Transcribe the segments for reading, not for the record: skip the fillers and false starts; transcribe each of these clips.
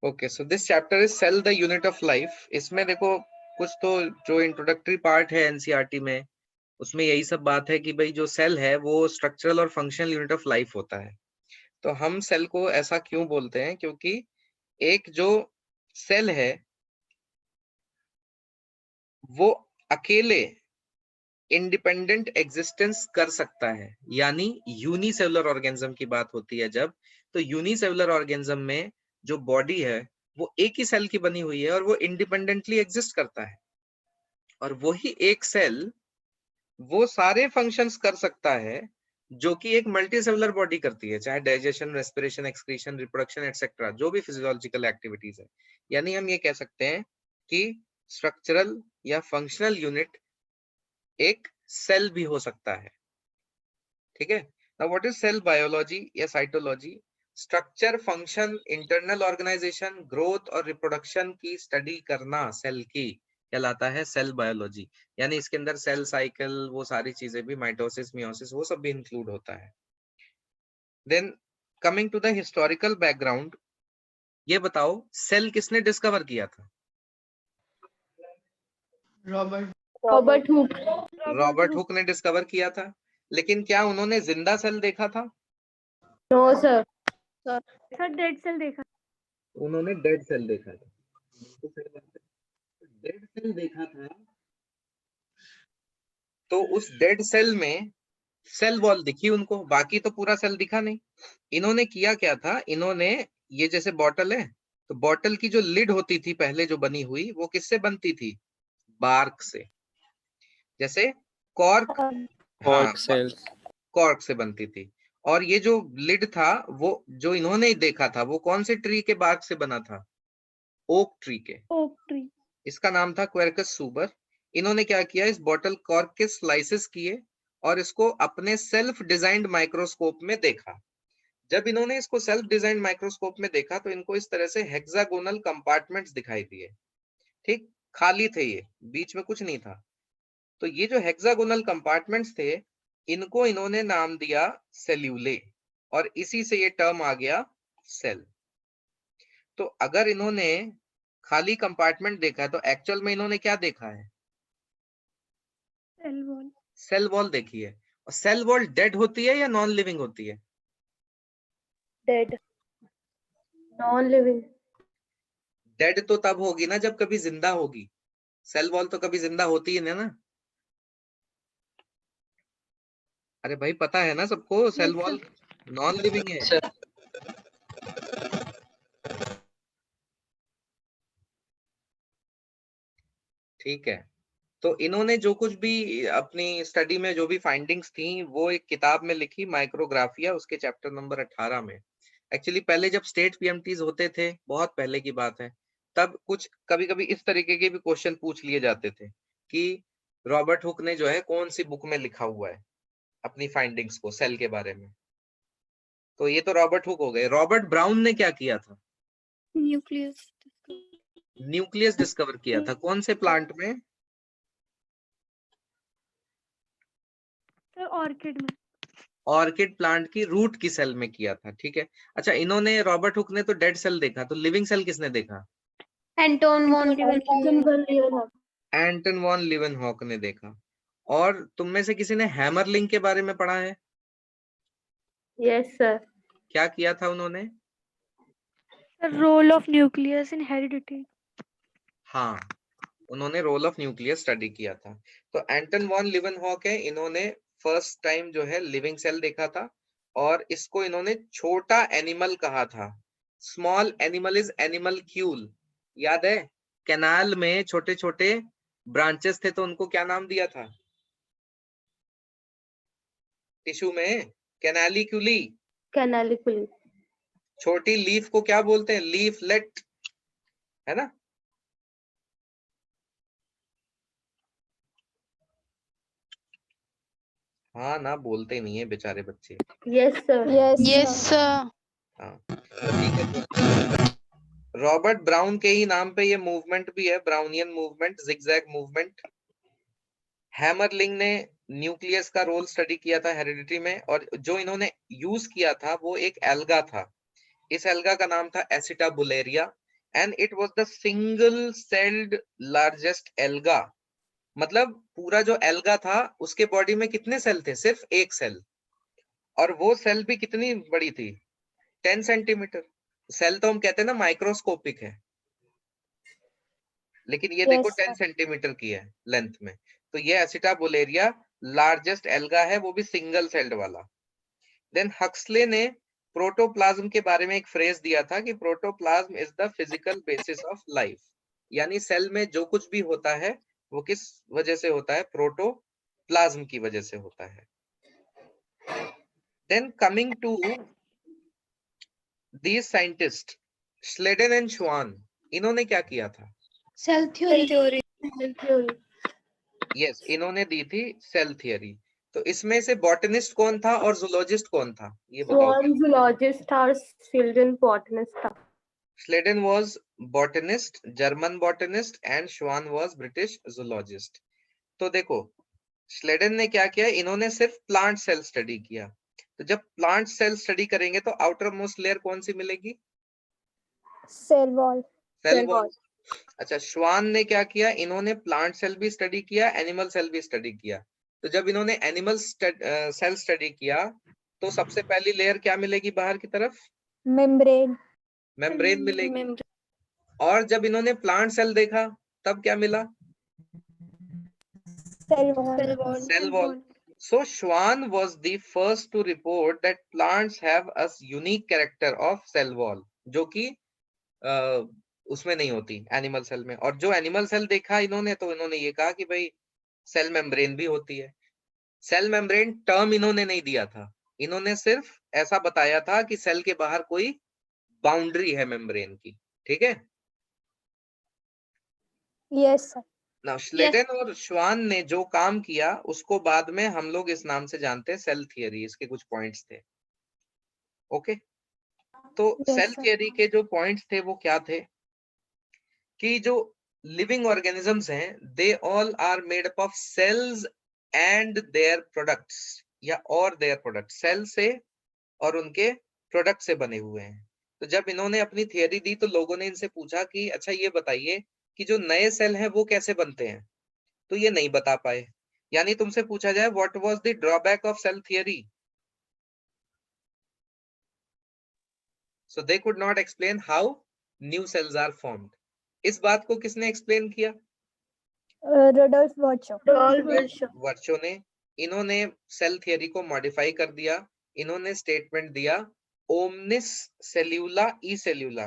Okay, so this chapter is cell the unit of life. इसमें देखो कुछ तो जो इंट्रोडक्टरी पार्ट है एनसीईआरटी में, उसमें यही सब बात है कि भाई जो सेल है वो स्ट्रक्चरल और फंक्शनल यूनिट ऑफ लाइफ होता है। तो हम सेल को ऐसा क्यों बोलते हैं? क्योंकि एक जो सेल है वो अकेले इंडिपेंडेंट एग्जिस्टेंस कर सकता है, यानी यूनिसेलुलर ऑर्गेनिज्म की बात होती है जब, तो यूनिसेलुलर ऑर्गेनिज्म में जो बॉडी है वो एक ही सेल की बनी हुई है और वो इंडिपेंडेंटली एग्जिस्ट करता है, और वही एक सेल वो सारे फंक्शंस कर सकता है जो कि एक मल्टी सेलुलर बॉडी करती है, चाहे digestion, respiration, excretion, reproduction etcetera, जो भी फिजियोलॉजिकल एक्टिविटीज है। यानी हम ये कह सकते हैं कि स्ट्रक्चरल या फंक्शनल यूनिट एक सेल भी हो सकता है। ठीक है। Now what is cell biology या cytology? Structure, function, internal organisation, growth और रिप्रोडक्शन की स्टडी करना सेल की कहलाता है सेल बायोलॉजी। यानी इसके अंदर सेल साइकिल, वो सारी चीजें भी, माइटोसिस, मियोसिस, वो सब भी इंक्लूड होता है। Then coming to the historical background, ये बताओ सेल किसने डिस्कवर किया था? Robert Hooke. रॉबर्ट हुक ने डिस्कवर किया था, लेकिन क्या उन्होंने जिंदा सेल देखा था? No sir. Sir dead cell देखा। उन्होंने डेड सेल देखा था। डेड सेल देखा था तो उस डेड सेल में सेल वॉल दिखी उनको, बाकी तो पूरा सेल दिखा नहीं। इन्होंने किया क्या था, इन्होंने ये जैसे बॉटल है, तो बॉटल की जो लिड होती थी पहले जो बनी हुई, वो किससे बनती थी? बार्क से। जैसे कॉर्क, हाँ, कॉर्क से बनती थी। और ये जो लिड था वो जो इन्होंने देखा था वो कौन से ट्री के बार्क से बना था? ओक ट्री के। Oak tree. इसका नाम था क्वेर्कस सुबर। इन्होंने क्या किया, इस बॉटल कॉर्क के स्लाइसेस किए और इसको अपने सेल्फ डिजाइंड माइक्रोस्कोप में देखा। जब इन्होंने इसको सेल्फ डिजाइंड माइक्रोस्कोप में देखा तो इनको इस तरह से हेक्सागोनल कंपार्टमेंट्स दिखाई दिए। ठीक, खाली थे ये, बीच में कुछ नहीं था। तो ये जो हेक्सागोनल कंपार्टमेंट्स थे, इनको इन्होंने नाम दिया सेल्यूले, और इसी से ये टर्म आ गया सेल। तो अगर इन्होंने खाली कंपार्टमेंट देखा है तो एक्चुअल में इन्होंने क्या देखा है? Cell wall. सेल वॉल देखी है। और सेल वॉल डेड होती है या नॉन लिविंग होती है? डेड। Non living. डेड तो तब होगी ना जब कभी जिंदा होगी, सेल वॉल तो कभी जिंदा होती ही नहीं ना। अरे भाई पता है ना सबको, सेल वॉल नॉन लिविंग है। ठीक है। तो इन्होंने जो कुछ भी अपनी स्टडी में जो भी फाइंडिंग्स थी वो एक किताब में लिखी, माइक्रोग्राफिया, उसके चैप्टर नंबर 18 में। एक्चुअली पहले जब स्टेट पीएमटीज होते थे, बहुत पहले की बात है, तब कुछ कभी कभी इस तरीके के भी क्वेश्चन पूछ लिए जाते थे कि रॉबर्ट हुक ने जो है कौन सी बुक में लिखा हुआ है अपनी फाइंडिंग्स को सेल के बारे में। तो ये तो रॉबर्ट हुक हो गए। रॉबर्ट ब्राउन ने क्या किया था? न्यूक्लियस। न्यूक्लियस डिस्कवर किया था। कौन से प्लांट में? सर ऑर्किड में। ऑर्किड प्लांट की रूट की सेल में किया था। ठीक है। अच्छा, इन्होंने, रॉबर्ट हुक ने तो डेड सेल देखा, तो लिविंग सेल किसने देखा? Anton von Leeuwenhoek. Anton von Leeuwenhoek ने देखा। और तुम में से किसी ने हैमरलिंग के बारे में पढ़ा है? Yes sir. क्या किया था उन्होंने? Sir role of nucleus in heredity. हाँ, उन्होंने रोल ऑफ न्यूक्लियस स्टडी किया था। तो एंटन वॉन लीवेनहॉक है, इन्होंने फर्स्ट टाइम जो है लिविंग सेल देखा था, और इसको इन्होंने छोटा एनिमल कहा था। Small animal is animal Kiul. याद है, कैनाल में छोटे छोटे ब्रांचेस थे तो उनको क्या नाम दिया था? टिश्यू में कैनालिक्यूली। कैनालिकुली। छोटी लीफ को क्या बोलते हैं? लीफलेट, है ना? हाँ ना, बोलते नहीं है बेचारे बच्चे। Yes sir. Yes sir. हाँ, ठीक है। तो रॉबर्ट ब्राउन के ही नाम पे ये मूवमेंट भी है, Brownian movement, zigzag movement. Hammerling ने न्यूक्लियस का रोल स्टडी किया था हेरिडिटी में, और जो इन्होंने यूज किया था वो एक एल्गा था। इस एल्गा का नाम था एसिटाबुलेरिया। and it was the single celled largest alga. मतलब पूरा जो alga था उसके बॉडी में कितने सेल थे? सिर्फ एक सेल, और वो सेल भी कितनी बड़ी थी? 10 सेंटीमीटर। सेल तो हम कहते हैं ना माइक्रोस्कोपिक है, लेकिन ये देखो Yes, 10 sir. सेंटीमीटर की है लेंथ में। तो ये एसिटाबुलेरिया लार्जेस्ट एल्गा है, वो भी सिंगल सेल्ड वाला। देन हक्सले ने प्रोटोप्लाज्म के बारे में एक फ्रेज दिया था कि protoplasm is the physical basis of life, यानी सेल में जो कुछ भी होता है वो किस वजह से होता है? प्रोटोप्लाज्म की वजह से होता है। Then coming to these scientist Schleiden and Schwann, इन्होंने क्या किया था? Cell theory. Cell theory. Yes, इन्होंने दी थी सेल थियरी। तो इसमें से बॉटनिस्ट कौन था और जूलॉजिस्ट कौन था, ये बताओ। Swan zoologist or children botanist था. Sladen was botanist, German botanist, and Schwann was British zoologist. तो देखो स्लेडन ने क्या किया, इन्होंने सिर्फ प्लांट सेल स्टडी किया। तो जब प्लांट सेल स्टडी करेंगे तो आउटर मोस्ट लेयर कौन सी मिलेगी? Cell wall. Cell wall. अच्छा, श्वान ने क्या किया, इन्होंने प्लांट सेल भी स्टडी किया, एनिमल सेल भी स्टडी किया। तो जब इन्होंने एनिमल सेल स्टडी किया तो सबसे पहली लेयर क्या मिलेगी बाहर की तरफ? Membrane. मेम्ब्रेन मिलेगी। और जब इन्होंने प्लांट सेल देखा तब क्या मिला? Cell wall. Cell wall. So Schwann was the first to report that plants have a unique character of cell wall, जो कि उसमें नहीं होती एनिमल सेल में। और जो एनिमल सेल देखा इन्होंने, तो इन्होंने ये कहा कि भाई सेल मेम्ब्रेन भी होती है। सेल मेम्ब्रेन टर्म इन्होंने नहीं दिया था, इन्होंने सिर्फ ऐसा बताया था कि सेल के बाहर कोई बाउंड्री है मेम्ब्रेन की। ठीक है। Yes, sir. ना श्लेडन और श्वान ने जो काम किया उसको बाद में हम लोग इस नाम से जानते हैं सेल थियरी। इसके कुछ पॉइंट्स थे। ओके, तो Yes, सेल sir. थियरी के जो पॉइंट्स थे वो क्या थे कि जो लिविंग ऑर्गेनिजम्स हैं they all are made up of cells and their products, या और देयर प्रोडक्ट, सेल से और उनके प्रोडक्ट से बने हुए हैं। तो जब इन्होंने अपनी थियरी दी तो लोगों ने इनसे पूछा कि अच्छा ये बताइए कि जो नए सेल हैं वो कैसे बनते हैं, तो ये नहीं बता पाए। यानी तुमसे पूछा जाए what was the drawback of cell theory, so they could not explain how new cells are formed. इस बात को किसने एक्सप्लेन किया? Rudolf Virchow. वर्चो ने। इन्होंने सेल थियरी को मॉडिफाई कर दिया। इन्होंने स्टेटमेंट दिया ओमनिस सेल्यूला ई सेल्यूला।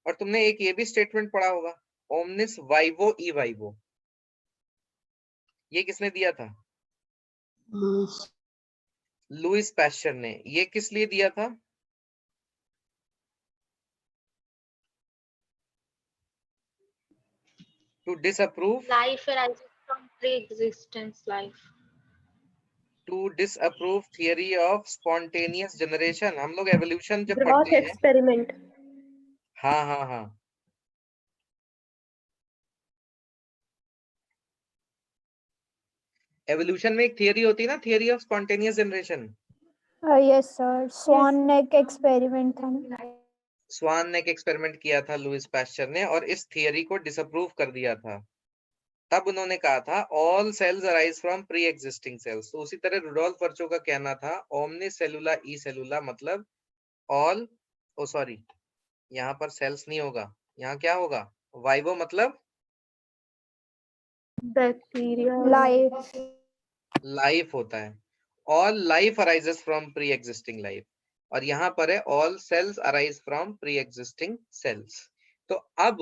और तुमने एक ये भी स्टेटमेंट पढ़ा होगा ओमनिस वाइवो ई वाइवो। ये किसने दिया था? लुइस पैस्चर ने। ये किस लिए दिया था? To disapprove Life arises from pre-existence life. To disapprove theory of spontaneous generation. हम लोग एवोल्यूशन जब Gross पढ़ते हैं, experiment. हाँ हाँ हाँ, एवोल्यूशन में एक थियरी होती है ना, theory of spontaneous generation. Yes, sir. Swan neck experiment था. स्वान ने एक एक्सपेरिमेंट किया था लुइस पैस्चर ने, और इस थियरी को डिसअप्रूव कर दिया था। तब उन्होंने कहा था all cells arise from pre existing cells. तो उसी तरह रुडोल्फ वर्चो का कहना था ओमनी सेलुला ई सेलुला, मतलब ऑल, ओ सॉरी यहाँ पर सेल्स नहीं होगा, यहाँ क्या होगा? वाइवो मतलब Bacteria. Life. लाइफ होता है। All life arises from pre existing life, और यहाँ पर है all cells arise from pre existing cells. तो अब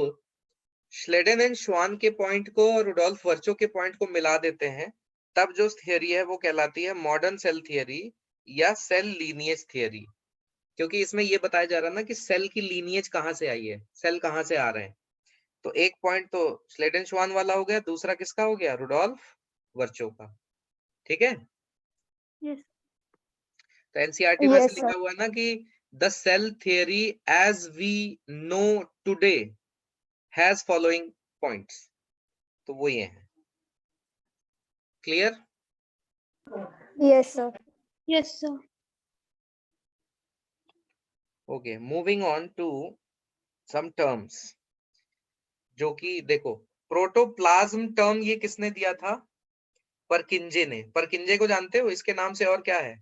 श्लेडेन एंड श्वान के पॉइंट को और रुडोल्फ वर्चो के पॉइंट को मिला देते हैं, तब जो थियरी है वो कहलाती है मॉडर्न सेल थियरी या सेल लीनिएज थियरी। क्योंकि इसमें ये बताया जा रहा है ना कि सेल की लीनिएज कहाँ से आई है, सेल कहाँ से आ रहे हैं। तो एक पॉइंट तो श्लेडेन श्वान वाला हो गया, दूसरा किसका हो गया? रुडोल्फ वर्चो का। ठीक है। Yes. तो एनसीईआरटी में Yes, से लिखा sir. हुआ है ना कि the cell theory as we know today has following points. तो वो ये है। Clear? Yes, sir. Yes, sir. Okay, moving on to some terms. जो कि देखो प्रोटोप्लाज्म टर्म ये किसने दिया था? परकिंजे ने। परकिंजे को जानते हो? इसके नाम से और क्या है?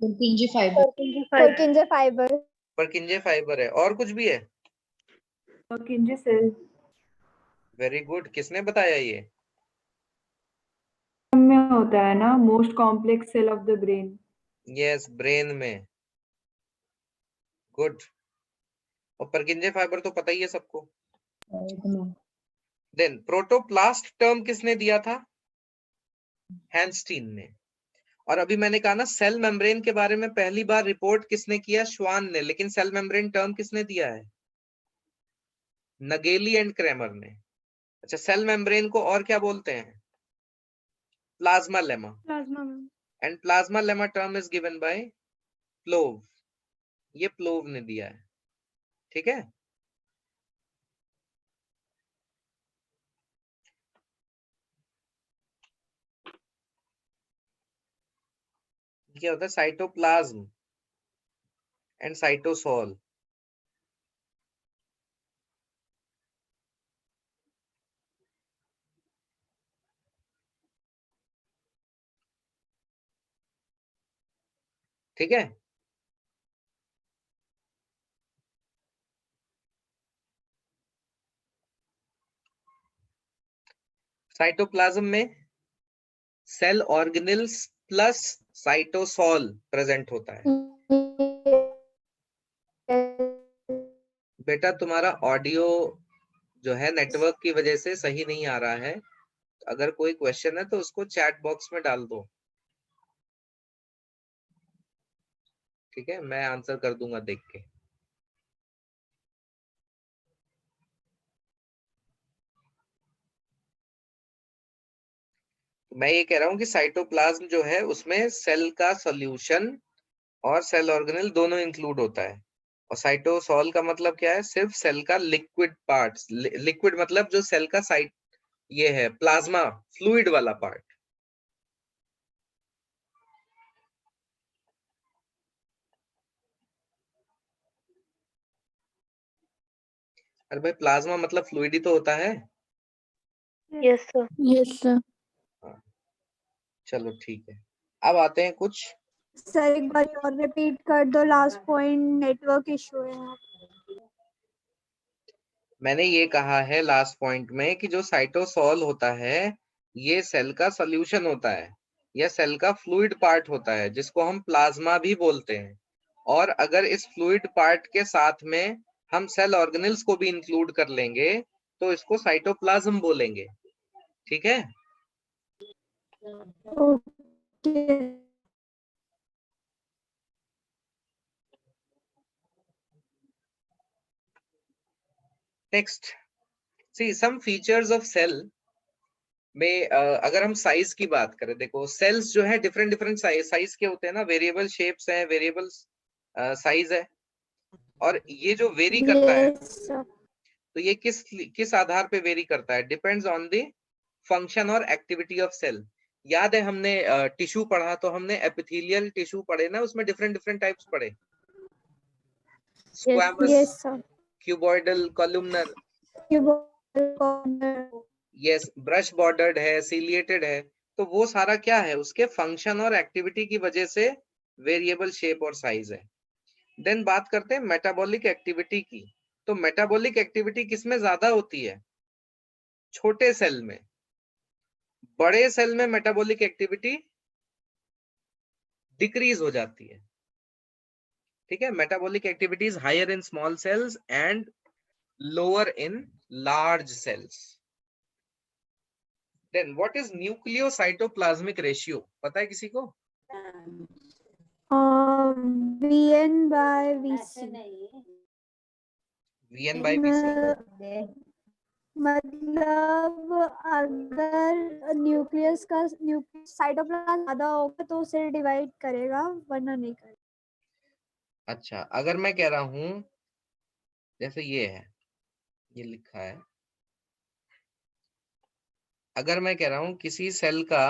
Purkinje fiber. Purkinje fiber. Purkinje fibre है। और कुछ भी है? Purkinje cell. Very good. किसने बताया ये? में होता है ना, most complex cell of the brain. Yes, brain में। गुड। और परकिंजे फाइबर तो पता ही है सबको। देन प्रोटोप्लास्ट टर्म किसने दिया था? हैंस्टीन ने। और अभी मैंने कहा ना सेल मेम्ब्रेन के बारे में पहली बार रिपोर्ट किसने किया? श्वान ने। लेकिन सेल मेम्ब्रेन टर्म किसने दिया है? नगेली एंड क्रेमर ने। अच्छा, सेल मेम्ब्रेन को और क्या बोलते हैं? Plasmalemma. Plasma ma'am. And plasmalemma term is given by Plowe. ये प्लोव ने दिया है। ठीक है। क्या होता है? Cytoplasm and cytosol. ठीक है। साइटोप्लाज्म में cell organelles plus cytosol present होता है। बेटा तुम्हारा ऑडियो जो है नेटवर्क की वजह से सही नहीं आ रहा है। अगर कोई क्वेश्चन है तो उसको चैट बॉक्स में डाल दो। ठीक है, मैं आंसर कर दूंगा देख के। मैं ये कह रहा हूँ कि साइटोप्लाज्म जो है उसमें सेल का सॉल्यूशन और सेल ऑर्गेनेल दोनों इंक्लूड होता है। और साइटोसोल का मतलब क्या है? सिर्फ सेल का लिक्विड पार्ट। लिक्विड मतलब जो सेल का साइट ये है प्लाज्मा फ्लूइड वाला पार्ट। अरे भाई, प्लाज्मा मतलब फ्लूइड ही तो होता है। Yes, sir. Yes, sir. हाँ, चलो ठीक है। अब आते हैं कुछ। सर एक बार और रिपीट कर दो लास्ट पॉइंट, नेटवर्क इशू है यहाँ पे। मैंने ये कहा है लास्ट पॉइंट में कि जो साइटोसोल होता है ये सेल का सॉल्यूशन होता है या सेल का फ्लूइड पार्ट होता है जिसको हम प्लाज्मा भी बोलते हैं। और अगर इस फ्लूइड पार्ट के साथ में हम सेल ऑर्गेनेल्स को भी इंक्लूड कर लेंगे तो इसको साइटोप्लाज्म बोलेंगे। ठीक है। Okay. Next, see some features of cell में अगर हम साइज की बात करें, देखो सेल्स जो है डिफरेंट डिफरेंट साइज के होते हैं ना। वेरिएबल शेप्स हैं, वेरिएबल साइज है। और ये जो वेरी करता है Yes, sir. तो ये किस आधार पे वेरी करता है? डिपेंड्स ऑन द फंक्शन और एक्टिविटी ऑफ सेल। याद है हमने टिश्यू पढ़ा तो हमने एपिथेलियल टिश्यू पढ़े ना, उसमें डिफरेंट डिफरेंट टाइप्स पढ़े। Squamous, Yes, sir. Cuboidal, columnar. Corner. Yes, brush bordered है, सीलिएटेड है। तो वो सारा क्या है? उसके फंक्शन और एक्टिविटी की वजह से वेरिएबल शेप और साइज है। देन बात करते हैं मेटाबॉलिक एक्टिविटी की। तो मेटाबॉलिक एक्टिविटी किसमें ज्यादा होती है? छोटे सेल में। बड़े सेल में मेटाबॉलिक एक्टिविटी डिक्रीज हो जाती है। ठीक है, metabolic activity is higher in small cells and lower in large cells. Then what is nucleocytoplasmic ratio? पता है किसी को? VN by VC. VN by VC। मतलब अगर न्यूक्लियस का साइटोप्लाज्म ज्यादा होगा तो उसे डिवाइड करेगा, वरना नहीं करेगा। अच्छा, अगर मैं कह रहा हूं जैसे ये है, ये लिखा है, अगर मैं कह रहा हूं किसी सेल का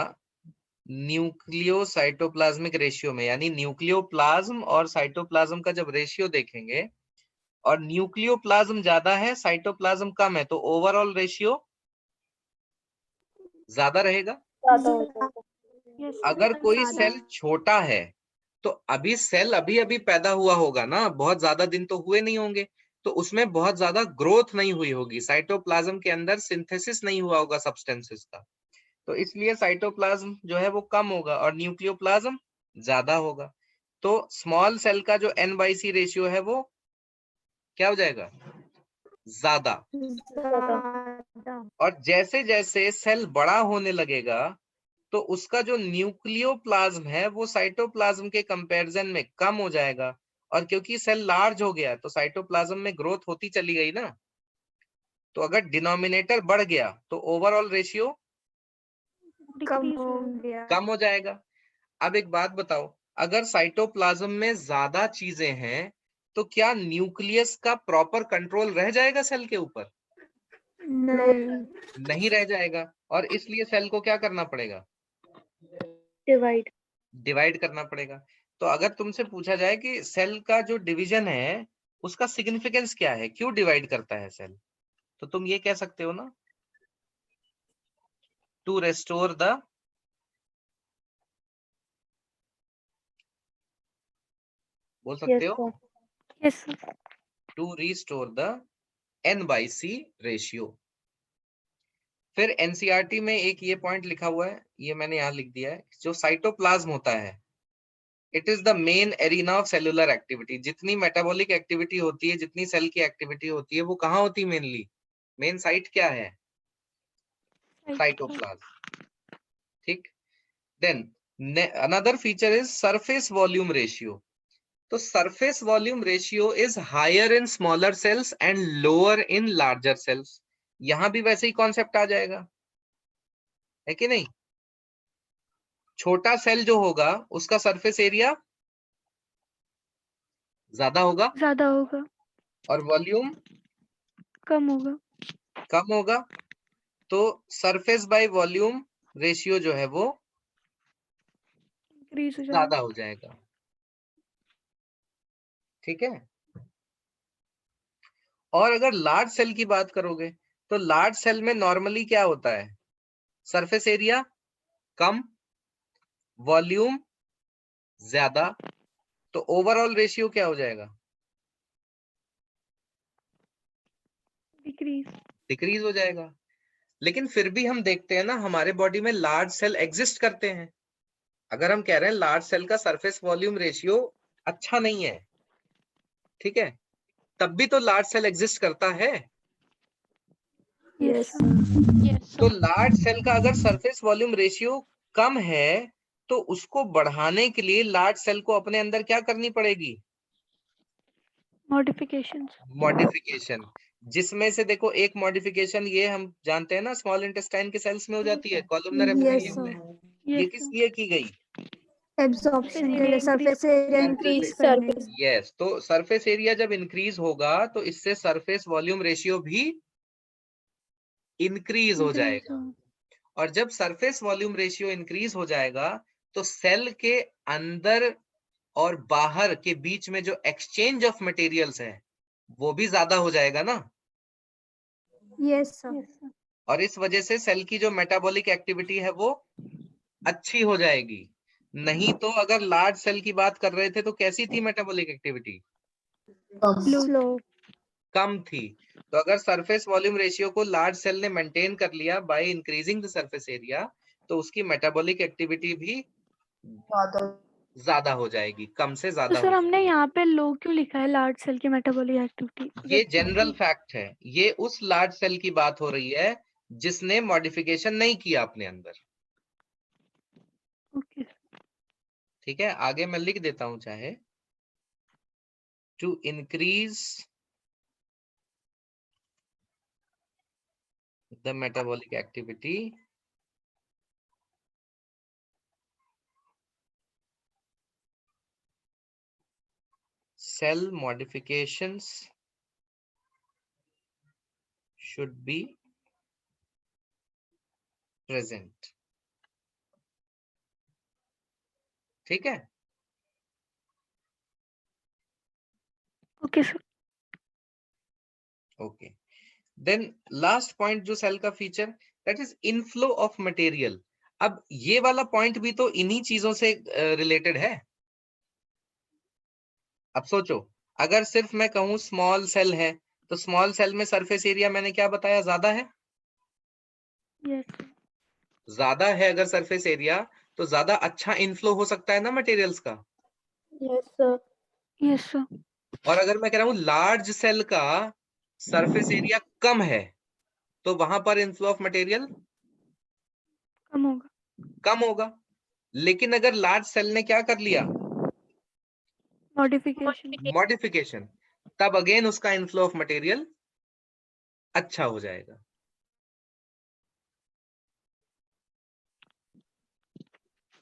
न्यूक्लियोसाइटोप्लाज्मिक रेशियो में, यानी न्यूक्लियोप्लाज्म और साइटोप्लाज्म का जब रेशियो देखेंगे और न्यूक्लियोप्लाज्म ज्यादा है, साइटोप्लाज्म कम है, तो ओवरऑल रेशियो ज्यादा रहेगा। ज्यादा हो जाएगा। Yes. अगर कोई ज्यादा। सेल छोटा है तो अभी सेल अभी अभी पैदा हुआ होगा ना, बहुत ज्यादा दिन तो हुए नहीं होंगे, तो उसमें बहुत ज्यादा ग्रोथ नहीं हुई होगी, साइटोप्लाज्म के अंदर सिंथेसिस नहीं हुआ होगा सब्सटेंसेस का, तो इसलिए साइटोप्लाज्म जो है वो कम होगा और न्यूक्लियोप्लाज्म ज्यादा होगा। तो स्मॉल सेल का जो n/c रेशियो है वो क्या हो जाएगा, ज्यादा। ज्यादा। और जैसे जैसे सेल बड़ा होने लगेगा तो उसका जो न्यूक्लियोप्लाज्म है वो साइटोप्लाज्म के कंपैरिजन में कम हो जाएगा, और क्योंकि सेल लार्ज हो गया तो साइटोप्लाज्म में ग्रोथ होती चली गई ना, तो अगर डिनोमिनेटर बढ़ गया तो ओवरऑल रेशियो कम Decrease हो होगा। गया। कम हो जाएगा। अब एक बात बताओ, अगर साइटोप्लाज्म में ज्यादा चीजें हैं तो क्या न्यूक्लियस का प्रॉपर कंट्रोल रह जाएगा सेल के ऊपर? नहीं। नहीं रह जाएगा, और इसलिए सेल को क्या करना पड़ेगा, डिवाइड। डिवाइड करना पड़ेगा। तो अगर तुमसे पूछा जाए कि सेल का जो डिवीजन है उसका सिग्निफिकेंस क्या है, क्यों डिवाइड करता है सेल, तो तुम ये कह सकते हो ना, टू रेस्टोर द, बोल सकते यस हो, sir. Yes, sir. To restore the n/c ratio. फिर एनसीईआरटी में एक ये पॉइंट लिखा हुआ है, ये मैंने यहाँ लिख दिया है, जो साइटोप्लाज्म होता है it is the main arena of cellular activity. जितनी मेटाबॉलिक एक्टिविटी होती है, जितनी सेल की एक्टिविटी होती है, वो कहाँ होती है मेनली, मेन साइट क्या है, साइटोप्लाज्म। ठीक। Then another feature is surface volume ratio. तो surface volume ratio is higher in smaller cells and lower in larger cells. यहां भी वैसे ही कॉन्सेप्ट आ जाएगा, है कि नहीं? छोटा सेल जो होगा उसका सरफेस एरिया ज्यादा होगा ज़्यादा होगा, और वॉल्यूम कम होगा। कम होगा, तो सरफेस बाय वॉल्यूम रेशियो जो है वो Increase हो ज्यादा जाएगा। हो जाएगा। ठीक है। और अगर लार्ज सेल की बात करोगे तो लार्ज सेल में नॉर्मली क्या होता है, सरफेस एरिया कम, वॉल्यूम ज्यादा, तो ओवरऑल रेशियो क्या हो जाएगा, Decrease. डिक्रीज हो जाएगा। लेकिन फिर भी हम देखते हैं ना, हमारे बॉडी में लार्ज सेल एग्जिस्ट करते हैं। अगर हम कह रहे हैं लार्ज सेल का सरफेस वॉल्यूम रेशियो अच्छा नहीं है, ठीक है, तब भी तो लार्ज सेल एग्जिस्ट करता है। Yes, yes. sir. Yes, तो sir. लार्ज सेल का अगर सरफेस वॉल्यूम रेशियो कम है तो उसको बढ़ाने के लिए लार्ज सेल को अपने अंदर क्या करनी पड़ेगी, Modifications. मॉडिफिकेशन। जिसमें से देखो एक मॉडिफिकेशन ये हम जानते हैं ना, स्मॉल इंटेस्टाइन के सेल्स में हो जाती है, कॉलमनर यस एपिथेलियम में। सर। ये Yes, किस sir. लिए की गई, एब्जॉर्प्शन के area लिए, increase सरफेस एरिया करने के इंक्रीज लिए। करने। यस, तो सरफेस एरिया जब इंक्रीज होगा तो इससे सरफेस वॉल्यूम रेशियो भी इंक्रीज हो Increase जाएगा। होगा। और जब सरफेस वॉल्यूम रेशियो इंक्रीज हो जाएगा तो सेल के अंदर और बाहर के बीच में जो एक्सचेंज ऑफ मटेरियल्स है वो भी ज्यादा हो जाएगा ना, यस सर। Yes, sir. और इस वजह से सेल की जो मेटाबॉलिक एक्टिविटी है वो अच्छी हो जाएगी। नहीं तो अगर लार्ज सेल की बात कर रहे थे तो कैसी थी मेटाबॉलिक एक्टिविटी, Slow. स्लो। कम थी। तो अगर सरफेस वॉल्यूम रेशियो को लार्ज सेल ने मेंटेन कर लिया by increasing the surface area, तो उसकी मेटाबॉलिक एक्टिविटी भी ज्यादा हो जाएगी, कम से तो ज्यादा सर हो हमने जाएगी। यहाँ पे लो क्यों लिखा है, लार्ज सेल की मेटाबॉलिक एक्टिविटी? ये जनरल फैक्ट है, ये उस लार्ज सेल की बात हो रही है जिसने मॉडिफिकेशन नहीं किया अपने अंदर। ओके। ठीक है, आगे मैं लिख देता हूं चाहे, to increase the metabolic activity cell modifications should be present। ठीक है। Okay sir. Okay, then last point जो सेल का feature, that is inflow of material. अब ये वाला पॉइंट भी तो इन्हीं चीजों से रिलेटेड है। अब सोचो, अगर सिर्फ मैं कहूं स्मॉल सेल है, तो स्मॉल सेल में सरफेस एरिया मैंने क्या बताया, ज्यादा है। Yes. ज्यादा है अगर सरफेस एरिया, तो ज्यादा अच्छा इनफ्लो हो सकता है ना मटेरियल्स का। Yes, sir. Yes, sir. और अगर मैं कह रहा हूं लार्ज सेल का सरफेस एरिया कम है, तो वहां पर इनफ्लो ऑफ मटेरियल कम होगा। कम होगा। लेकिन अगर लार्ज सेल ने क्या कर लिया, Modification. मॉडिफिकेशन, तब अगेन उसका इनफ्लो ऑफ मटेरियल अच्छा हो जाएगा।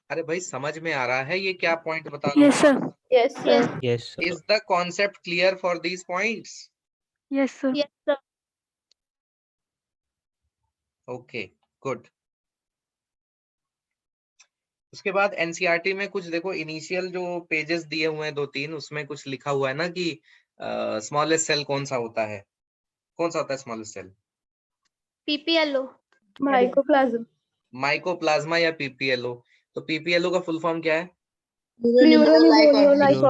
अरे भाई समझ में आ रहा है ये क्या पॉइंट बता रहा Yes, sir. Yes, sir. Yes, sir. हूं? Is the concept clear for these points? Yes, sir. Yes, sir. Okay, good. उसके बाद एनसीईआरटी में कुछ देखो, इनिशियल जो पेजेस दिए हुए हैं 2-3, उसमें कुछ लिखा हुआ है ना कि स्मॉलेस्ट सेल कौन सा होता है, कौन सा होता है smallest cell? PPLO. Mycoplasm. Mycoplasma या पीपीएलओ। तो पीपीएलओ का फुल फॉर्म क्या है? Plurinalia-like organism. Pneumonia-like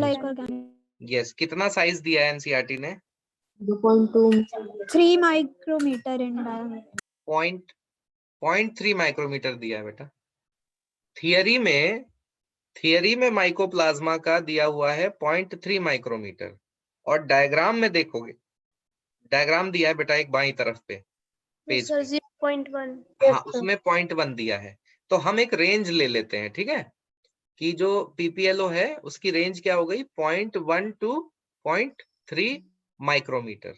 like organism. organic yes, कितना साइज दिया है एनसीईआरटी ने? 3 micrometer in diameter. 0.3 माइक्रोमीटर दिया है बेटा। थियरी में माइकोप्लाज्मा का दिया हुआ है 0.3 माइक्रोमीटर, और डायग्राम में देखोगे, डायग्राम दिया है बेटा एक बाईं तरफ पे पेज Sir, पे, 0.1. हाँ उसमें 0.1 दिया है। तो हम एक रेंज ले लेते हैं, ठीक है, कि जो पीपीएलओ है उसकी रेंज क्या हो गई, 0.1 टू 0.3 माइक्रोमीटर,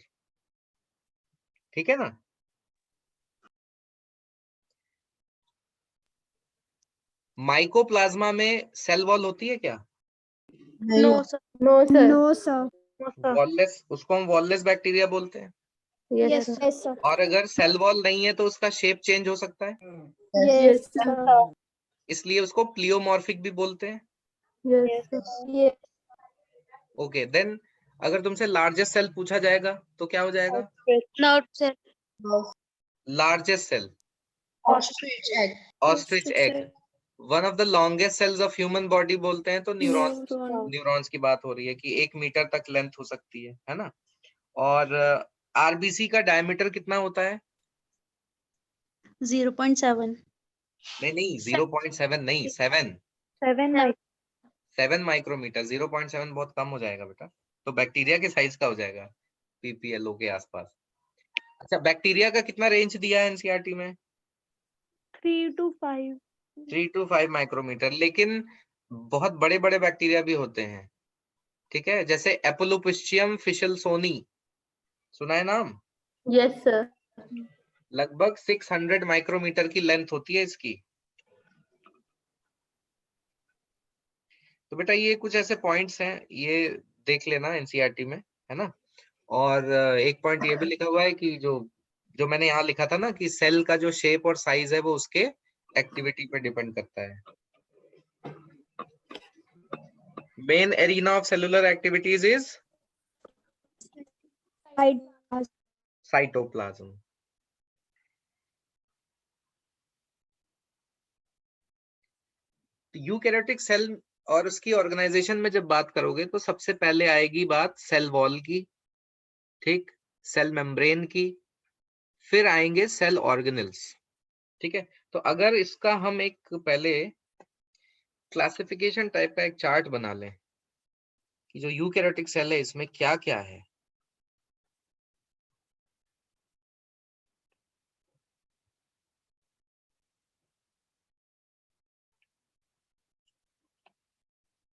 ठीक है ना। माइकोप्लाज्मा में सेल वॉल होती है क्या? No, sir. No, sir. No, sir. No, sir. Wireless, उसको हम वॉललेस बैक्टीरिया बोलते हैं। Yes, sir. Yes, sir. और अगर सेल वॉल नहीं है तो उसका शेप चेंज हो सकता है, Yes, sir. इसलिए उसको प्लियोमॉर्फिक भी बोलते हैं। Yes, sir. Yes. Okay, then अगर तुमसे लार्जेस्ट सेल पूछा जाएगा तो क्या हो जाएगा? No, sir. Largest cell, Ostrich egg. Ostrich egg. One of the longest cells of human body बोलते हैं तो न्यूरॉन्स, न्यूरॉन्स की बात हो रही है कि 1 मीटर तक लेंथ हो सकती है ना। और आरबीसी का डायमीटर कितना होता है? 0.7. नहीं 0.7 नहीं, 7 7 माइक्रोमीटर। 0.7 बहुत कम हो जाएगा बेटा, तो बैक्टीरिया के साइज का हो जाएगा पीपीएलओ के आसपास। अच्छा, बैक्टीरिया का कितना रेंज दिया है एनसीईआरटी में? 3 to 5. 3 to 5 micrometer. लेकिन बहुत बड़े बड़े बैक्टीरिया भी होते हैं, ठीक है, जैसे एपोलोपिस्चियम फिशलसोनी, सुना है नाम? Yes, sir. लगभग 600 माइक्रोमीटर की लेंथ होती है इसकी। तो बेटा ये कुछ ऐसे पॉइंट्स हैं, ये देख लेना एनसीईआरटी में, है ना। और एक पॉइंट ये भी लिखा हुआ है कि जो जो मैंने यहाँ लिखा था ना कि सेल का जो शेप और साइज है वो उसके एक्टिविटी पे डिपेंड करता है। Main arena of cellular activities is cytoplasm. Eukaryotic cell और उसकी ऑर्गेनाइजेशन में जब बात करोगे तो सबसे पहले आएगी बात सेल वॉल की, ठीक, सेल मेम्ब्रेन की, फिर आएंगे सेल ऑर्गेनेल्स, ठीक है। तो अगर इसका हम एक पहले क्लासिफिकेशन टाइप का एक चार्ट बना लें कि जो यूकैरियोटिक सेल है इसमें क्या क्या है।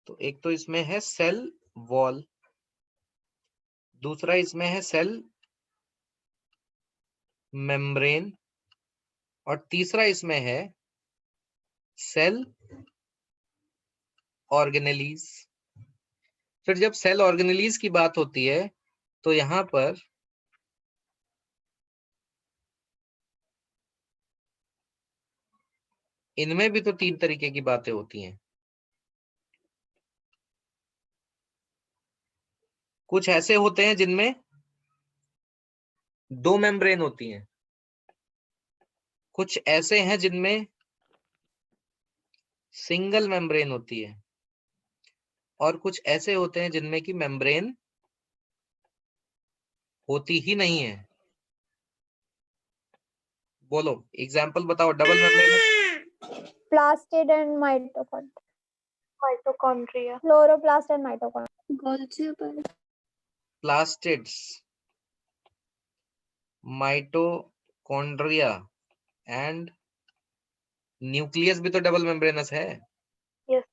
तो एक तो इसमें है सेल वॉल, दूसरा इसमें है सेल मेम्ब्रेन, और तीसरा इसमें है सेल ऑर्गेनेलीज। फिर जब सेल ऑर्गेनेलीज की बात होती है तो यहां पर इनमें भी तो 3 तरीके की बातें होती हैं। कुछ ऐसे होते हैं जिनमें 2 मेम्ब्रेन होती हैं, कुछ ऐसे हैं जिनमें सिंगल मेम्ब्रेन होती है, और कुछ ऐसे होते हैं जिनमें की मेम्ब्रेन होती ही नहीं है। बोलो एग्जाम्पल बताओ, double membrane. Plastid and Mitochondria. Chloroplast and mitochondria. Golgi पर प्लास्टिड्स, माइटोकॉन्ड्रिया एंड न्यूक्लियस भी तो डबल मेम्ब्रेनस है। Yes.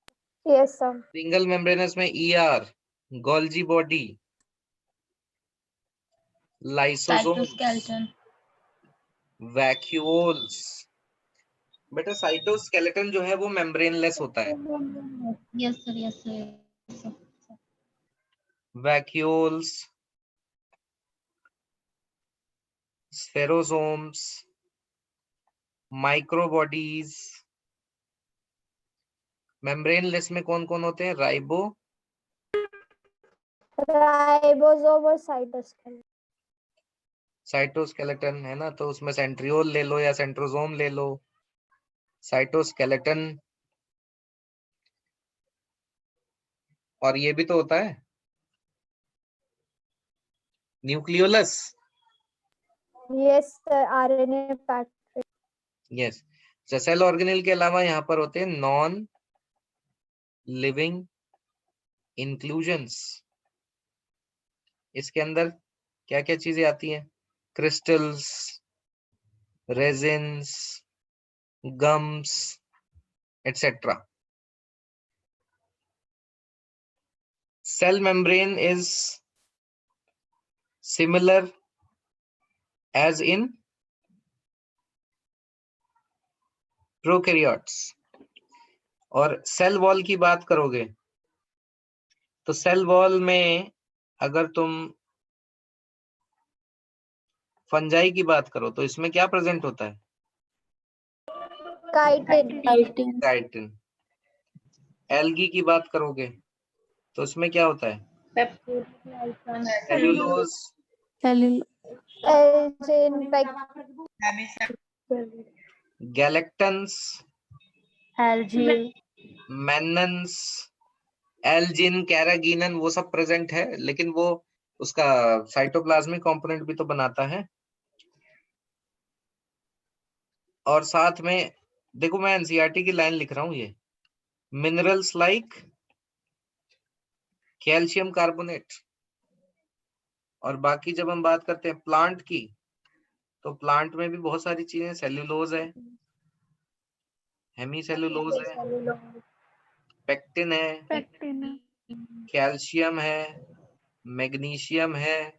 Yes sir. Single membranous में ER, Golgi body, lysosome, cytoskeleton. Vacuoles. बेटा साइटोस्केलेटन जो है वो मेम्ब्रेनलेस होता है। Yes sir, yes sir. Vacuoles, spherosomes, microbodies. Membraneless में कौन कौन होते हैं? राइबोसोम और साइटोस्केलेटन। साइटोस्केलेटन है ना, तो उसमें सेंट्रियोल ले लो या सेंट्रोसोम ले लो। साइटोस्केलेटन, और ये भी तो होता है nucleolus. Yes sir, RNA factory. Yes, cell organelle के अलावा यहाँ पर होते हैं नॉन लिविंग इंक्लूजन्स। इसके अंदर क्या क्या चीजें आती हैं? Crystals, resins, gums, etcetera. Cell membrane is similar as in prokaryotes। और सेल वॉल की बात करोगे तो सेल वॉल में अगर तुम फंजाई की बात करो तो इसमें क्या प्रेजेंट होता है? काइटिन। काइटिन। एल्गी की बात करोगे तो इसमें क्या होता है? सेल्यूलोज, गैलेक्टन्स, मैनन्स, एल्जिन, कैरागिनन, वो सब प्रेजेंट है, लेकिन वो उसका साइटोप्लाज्मिक कंपोनेंट भी तो बनाता है। और साथ में देखो, मैं एनसीईआरटी की लाइन लिख रहा हूं, ये मिनरल्स लाइक कैल्शियम कार्बोनेट। और बाकी जब हम बात करते हैं प्लांट की, तो प्लांट में भी बहुत सारी चीजें, सेल्यूलोज है, हेमीसेल्यूलोज है, पेक्टिन है, Pectin. कैल्शियम है, मैग्नीशियम है,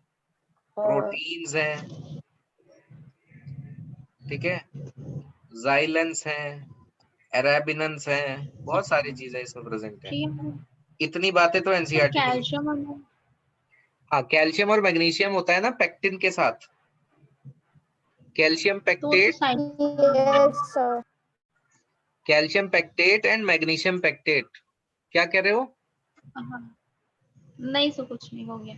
प्रोटीन्स हैं, ठीक है, जाइलेंस हैं, एराबिनन्स हैं, बहुत सारी चीजें इसमें प्रेजेंट है। इतनी बातें तो एनसीईआरटी में। कैल्शियम हाँ, कैल्शियम और मैग्नीशियम होता है ना पेक्टिन के साथ, calcium pectate, yes sir. Calcium pectate and magnesium pectate. क्या कह रहे हो? नहीं सो कुछ नहीं, हो गया।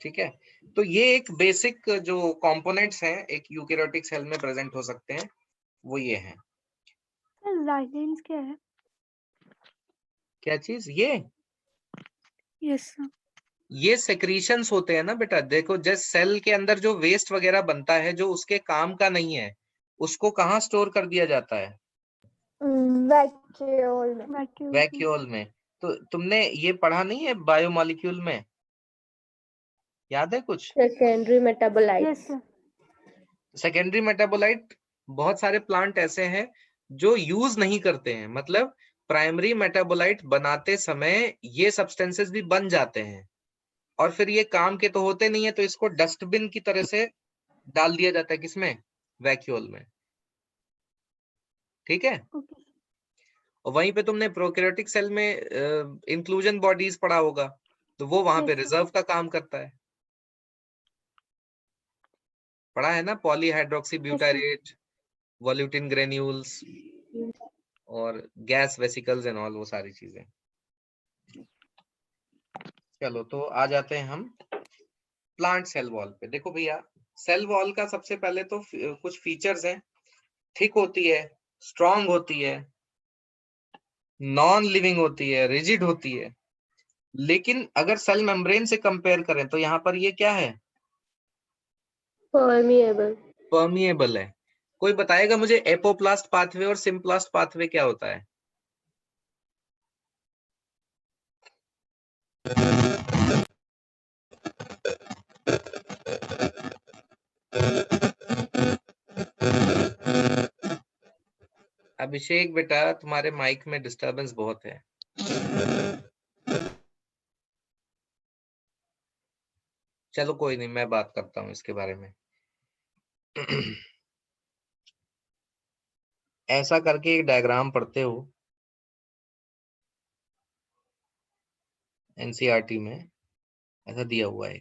ठीक है, तो ये एक बेसिक जो कंपोनेंट्स हैं एक यूकेरियोटिक सेल में प्रेजेंट हो सकते हैं, वो ये हैं। Xylins क्या है? क्या चीज? ये Yes sir. ये सेक्रीशंस होते हैं ना बेटा। देखो, जैसे सेल के अंदर जो वेस्ट वगैरह बनता है जो उसके काम का नहीं है, उसको कहाँ स्टोर कर दिया जाता है? वैक्यूल में। वैक्यूल में। तो तुमने ये पढ़ा नहीं है बायोमॉलिक्यूल में? याद है कुछ? Secondary metabolite. Yes sir. Secondary metabolite बहुत सारे प्लांट ऐसे हैं जो यूज नहीं करते हैं, मतलब प्राइमरी मेटाबोलाइट बनाते समय ये सब्सटेंसेस भी बन जाते हैं, और फिर ये काम के तो होते नहीं है, तो इसको डस्टबिन की तरह से डाल दिया जाता है। किसमें? वैक्यूल में। ठीक है। Okay. और वहीं पे तुमने प्रोकैरियोटिक सेल में इंक्लूजन बॉडीज पढ़ा होगा, तो वो वहां पे Yes, sir. रिजर्व का काम करता है। पढ़ा है ना, पॉलीहाइड्रोक्सी ब्यूटारेट, वोल्यूटिन ग्रेन्यूल्स और गैस वेसिकल्स एंड ऑल, वो सारी चीजें। चलो तो आ जाते हैं हम प्लांट सेल वॉल पे। देखो भैया, सेल वॉल का सबसे पहले तो कुछ फीचर्स हैं, थिक होती है, स्ट्रांग होती है, नॉन लिविंग होती है, रिजिड होती है। लेकिन अगर सेल मेम्ब्रेन से कंपेयर करें तो यहाँ पर ये क्या है? परमिएबल। परमिएबल है। कोई बताएगा मुझे एपोप्लास्ट पाथवे और सिम्प्लास्ट पाथवे क्या होता है? अभिषेक बेटा, तुम्हारे माइक में डिस्टरबेंस बहुत है। चलो कोई नहीं, मैं बात करता हूँ इसके बारे में। ऐसा करके एक डायग्राम पढ़ते हो एनसीईआरटी में, ऐसा दिया हुआ है।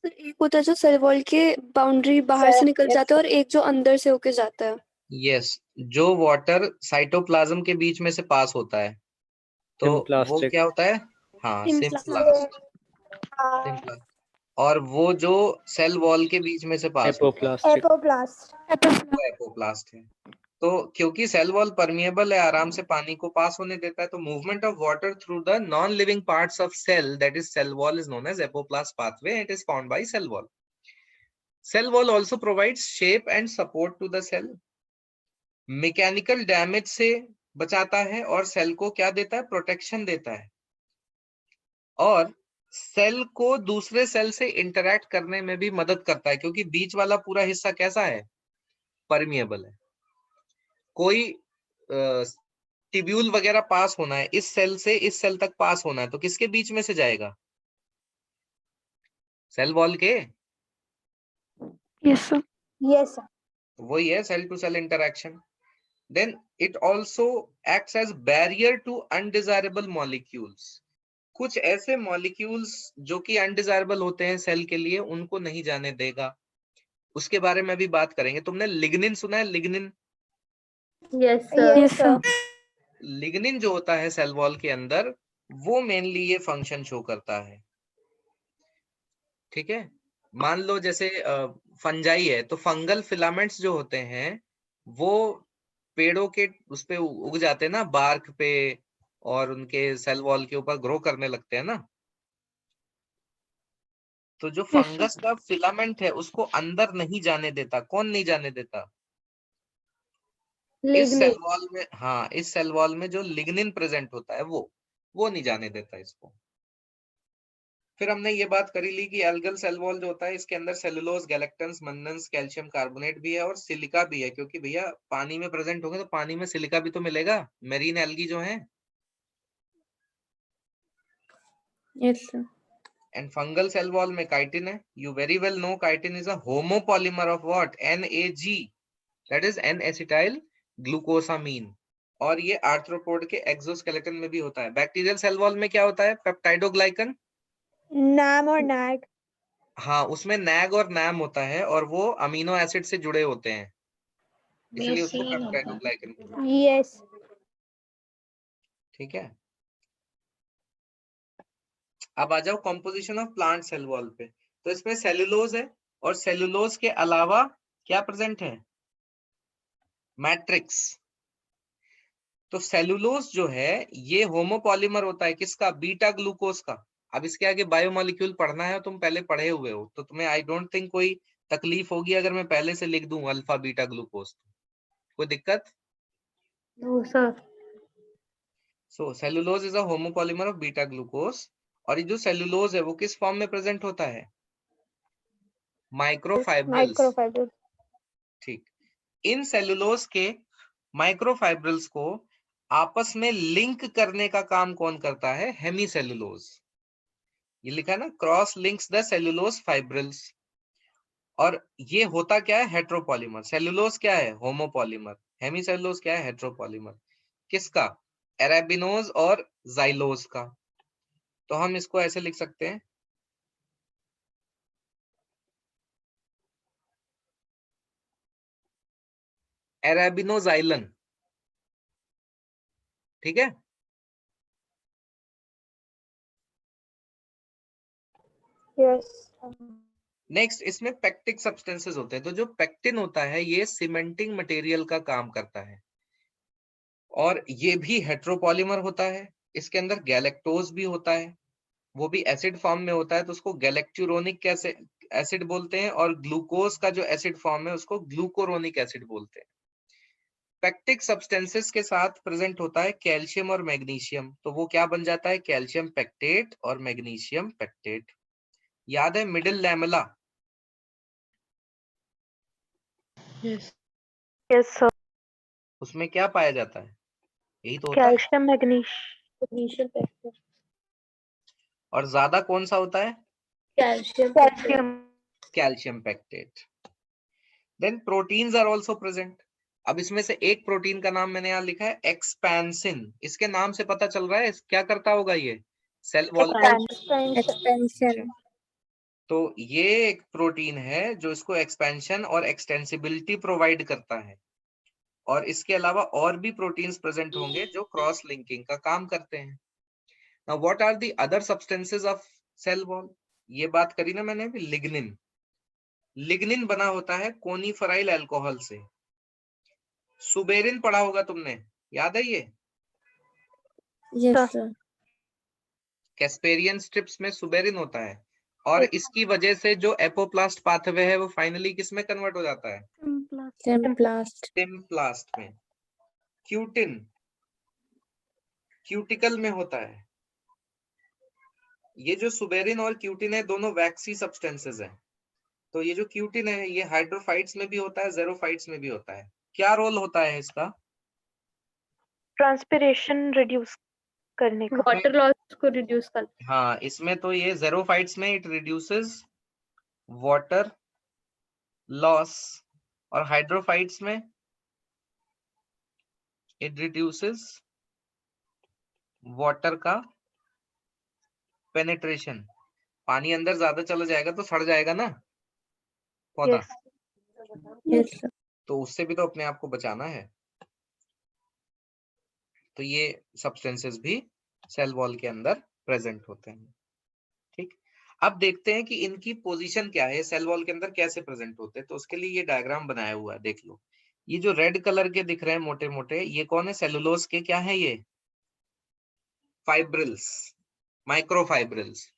सर एक होता है जो सेल वॉल के बाउंड्री बाहर से निकल जाता है और एक जो अंदर से होके जाता है। यस, जो वाटर साइटोप्लाज्म के बीच में से पास होता है, तो वो Symplastic. क्या होता है? हाँ, Symplastic. सिम्प्लास्ट। सिम्प्लास्ट। और वो जो सेल वॉल के बीच में से पास होता है, Apoplastic. एपोप्लास्ट। वो एपोप्लास्ट है। तो क्योंकि सेल वॉल परमिएबल है, आराम से पानी को पास होने देता है, तो movement of water through the non living parts of cell, that is cell wall, is known as apoplast pathway. It is found by cell wall. Cell wall also provides shape and support to the cell. Mechanical damage से बचाता है और cell को क्या देता है? Protection देता है। और सेल को दूसरे सेल से इंटरैक्ट करने में भी मदद करता है, क्योंकि बीच वाला पूरा हिस्सा कैसा है? परमिएबल है। कोई टिब्यूल वगैरह पास होना है, इस सेल से इस सेल तक पास होना है, तो किसके बीच में से जाएगा? सेल वॉल के। Yes sir. Yes sir. वही है cell to cell interaction. Then it also acts as barrier to undesirable molecules. कुछ ऐसे मॉलिक्यूल्स जो कि अनडिजायरेबल होते हैं सेल के लिए, उनको नहीं जाने देगा. उसके बारे में भी बात करेंगे. तुमने लिग्निन सुना है? Lignin. Yes sir. Yes sir. Lignin जो होता है सेल वॉल के अंदर, वो मेनली ये फंक्शन शो करता है. ठीक है. मान लो जैसे फंजाई है, तो फंगल फिलामेंट्स जो होते हैं वो पेड़ों के उस पे उग जाते हैं ना, बार्क पे, और उनके सेल वॉल के ऊपर ग्रो करने लगते हैं ना. तो जो फंगस का फिलामेंट है उसको अंदर नहीं जाने देता. कौन नहीं जाने देता? इस सेल वॉल में. हाँ, इस सेल वॉल में जो लिग्निन प्रेजेंट होता है वो नहीं जाने देता इसको. फिर हमने ये बात करी ली कि एल्गल सेल वॉल जो होता है, इसके अंदर सेलुलोज, गैलेक्टन्स, मन्नन्स, कैल्शियम कार्बोनेट भी है और सिलिका भी है, क्योंकि भैया पानी में प्रेजेंट होंगे तो पानी में सिलिका भी तो मिलेगा, मेरीन एल्गी जो है. Yes sir. And fungal cell wall में काइटिन है. You very well know chitin is a homopolymer of what? NAG, that is N acetyl glucosamine. और ये आर्थ्रोपोड के एक्सोस्केलेटन में भी होता है. बैक्टीरियल सेल वॉल में क्या होता है? पेप्टाइडोग्लाइकन. नाम और नैग। हाँ, उसमें नैग और नैम होता है और वो अमीनो एसिड से जुड़े होते हैं, इसलिए उसको पेप्टाइडोग्लाइकन कहते हैं. यस। ठीक है. अब आ जाओ composition of plant cell wall पे. तो इसमें सेलुलोज है, और सेलुलोज के अलावा क्या प्रेजेंट है? मैट्रिक्स. तो सेलुलोज जो है ये होमोपॉलीमर होता है किसका? बीटा ग्लूकोज का. अब इसके आगे बायोमोलिक्यूल पढ़ना है, तुम पहले पढ़े हुए हो, तो तुम्हें आई डोंट थिंक कोई तकलीफ होगी अगर मैं पहले से लिख दूं अल्फा बीटा ग्लूकोज. कोई दिक्कत? No sir. So cellulose is a homopolymer of beta glucose. और ये जो सेलुलोज है वो किस फॉर्म में प्रेजेंट होता है? माइक्रोफाइब्रिल्स. माइक्रोफाइबर। ठीक. इन सेलुलोज के माइक्रोफाइब्रिल्स को आपस में लिंक करने का काम कौन करता है? हेमीसेलुलोज. ये लिखा है ना, cross links the cellulose fibrils. और ये होता क्या है? हेट्रोपॉलीमर. सेलुलोज क्या है? होमोपॉलीमर. हेमीसेलुलोज क्या है? हेट्रोपॉलीमर. किसका? एराबिनोज और जाइलोज का. तो हम इसको ऐसे लिख सकते हैं, एराबिनोजाइलन. ठीक है. Yes. नेक्स्ट इसमें पेक्टिक सब्सटेंसेस होते हैं। तो जो पेक्टिन होता है ये सीमेंटिंग मटेरियल का काम करता है और ये भी हेट्रोपॉलीमर होता है। इसके अंदर गैलेक्टोज भी होता है, वो भी एसिड फॉर्म में होता है तो उसको गैलेक्चुरोनिक एसिड बोलते हैं, और ग्लूकोज का जो एसिड फॉर्म है उसको ग्लूकोरोनिक एसिड बोलते हैं। पेक्टिक सब्सटेंसेस के साथ प्रेजेंट होता है कैल्शियम और मैग्नीशियम, तो वो क्या बन जाता है, कैल्शियम पेक्टेट और मैग्नीशियम पेक्टेट। याद है middle lamella, Yes. Yes, sir. उसमें क्या पाया जाता है, यही तो होता है। Calcium, magnesium, potassium. और ज्यादा कौन सा होता है, Calcium. Calcium pectate. Then proteins are also present. अब इसमें से एक प्रोटीन का नाम मैंने यहाँ लिखा है एक्सपेंसिन। इसके नाम से पता चल रहा है क्या करता होगा ये, सेल वॉल। एक्सपेंशन। तो ये एक प्रोटीन है जो इसको एक्सपेंशन और एक्सटेंसिबिलिटी प्रोवाइड करता है, और इसके अलावा और भी प्रोटीन्स प्रेजेंट होंगे जो क्रॉस लिंकिंग का काम करते हैं। Now what are the other substances of cell wall, ये बात करी ना मैंने अभी, लिग्निन। लिग्निन बना होता है कोनिफराइल अल्कोहल से। सुबेरिन पढ़ा होगा तुमने, याद है ये, यस सर। कैस्पेरियन स्ट्रिप्स में सुबेरिन होता है, और इसकी वजह से जो एपोप्लास्ट पाथवे है वो फाइनली किस में कन्वर्ट हो जाता है, सिम्प्लास्ट। सिम्प्लास्ट में। क्यूटिन क्यूटिकल में होता है। ये जो सुबेरिन और क्यूटिन है दोनों वैक्सी सब्सटेंसेस हैं। तो ये जो क्यूटिन है ये हाइड्रोफाइट्स में भी होता है, ज़ेरोफाइट्स में भी होता है। क्या रोल होता है इसका, ट्रांसपिरेशन रिड्यूस करने का, वाटर लॉस को रिड्यूस कर। हाँ इसमें तो ये ज़ेरोफाइट्स में इट रिड्यूसेस वाटर लॉस, और हाइड्रोफाइट्स में इट रिड्यूसेस वाटर का पेनिट्रेशन। पानी अंदर ज्यादा चला जाएगा तो सड़ जाएगा ना पौधा, यस सर। तो उससे भी तो अपने आप को बचाना है। तो ये सब्सटेंसेस भी सेल वॉल के अंदर प्रेजेंट होते हैं। ठीक, अब देखते हैं कि इनकी पोजीशन क्या है, सेल वॉल के अंदर कैसे प्रेजेंट होते हैं। तो उसके लिए ये डायग्राम बनाया हुआ है, देख लो। ये जो रेड कलर के दिख रहे हैं मोटे मोटे, ये कौन है, सेलुलोज के क्या है, ये फाइब्रिल्स, माइक्रोफाइब्रिल्स।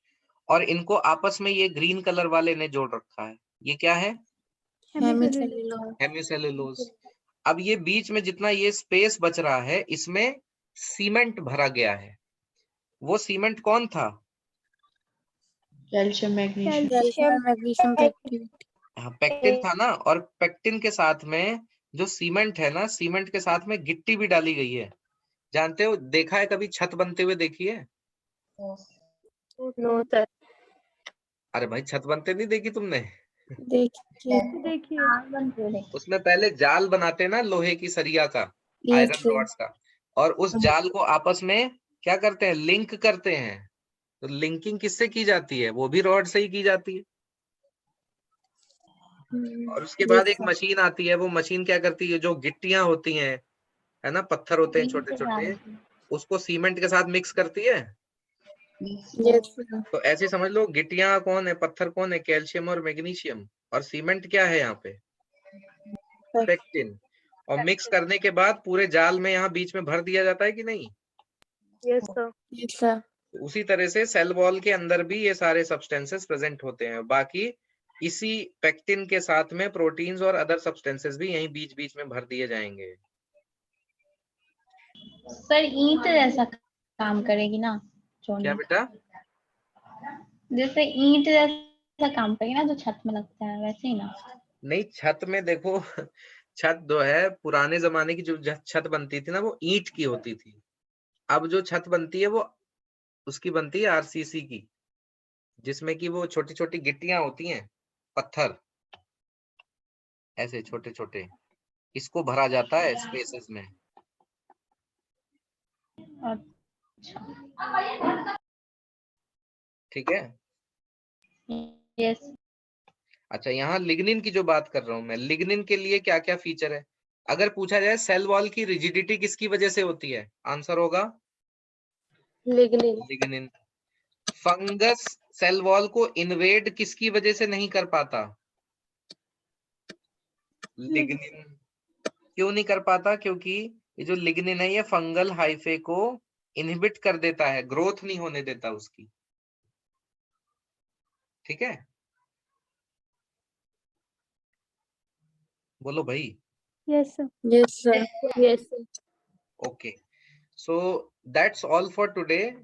और इनको आपस में ये ग्रीन कलर वाले ने जोड़ रखा है, ये क्या है, हेमिसेलुलोज। अब ये बीच में जितना ये स्पेस बच रहा है इसमें सीमेंट भरा गया है। वो सीमेंट कौन था, कैल्शियम मैग्नीशियम हाँ पेक्टिन था ना। और पेक्टिन के साथ में जो सीमेंट है ना, सीमेंट के साथ में गिट्टी भी डाली गई है। जानते हो, देखा है कभी छत बनते हुए, देखी है? No sir. अरे भाई छत बनते नहीं देखी तुमने? देखिए उसमें पहले जाल बनाते ना लोहे की सरिया का, आयरन रॉड्स का, और उस जाल को आपस में क्या करते हैं, लिंक करते हैं। तो लिंकिंग किससे की जाती है, वो भी रॉड से ही की जाती है। और उसके बाद एक मशीन आती है, वो मशीन क्या करती है, जो गिट्टियां होती हैं, है ना, पत्थर होते हैं छोटे छोटे, उसको सीमेंट के साथ मिक्स करती है। तो ऐसे समझ लो, गिट्टियां कौन है, पत्थर कौन है, कैल्शियम और मैग्नीशियम, और सीमेंट क्या है यहाँ पे, पेक्टिन। और मिक्स करने के बाद पूरे जाल में यहाँ बीच में भर दिया जाता है कि नहीं। Yes sir. उसी तरह से सेल वॉल के अंदर भी ये सारे सब्सटेंसेस प्रेजेंट होते हैं। बाकी इसी पेक्टिन के साथ में प्रोटीन्स और अदर सब्सटेंसेस भी यहीं बीच बीच में भर दिए जाएंगे। सर ईंट जैसा काम करेगी ना, क्या बेटा, जैसे ईंट जैसा काम करेगी ना जो छत में लगता है, वैसे ही ना। नहीं छत में देखो छत जो है पुराने जमाने की जो छत बनती थी ना वो ईंट की होती थी। अब जो छत बनती है वो उसकी बनती है आरसीसी की, जिसमें कि वो छोटी छोटी गिट्टियां होती हैं, पत्थर ऐसे छोटे छोटे, इसको भरा जाता है स्पेसेस में। ठीक है, यस। अच्छा यहाँ लिग्निन की जो बात कर रहा हूं मैं, लिग्निन के लिए क्या क्या फीचर है। अगर पूछा जाए सेल वॉल की रिजिडिटी किसकी वजह से होती है, आंसर होगा lignin. Lignin. Fungus cell wall को इन्वेड किसकी वजह से नहीं कर पाता? लिग्निन। क्यों नहीं कर पाता? क्योंकि ये जो लिग्निन है ये फंगल हाइफे को इनहिबिट कर देता है, ग्रोथ नहीं होने देता उसकी। ठीक है, बोलो भाई। Yes, sir. Yes, sir. Yes, sir. Okay, so that's all for today.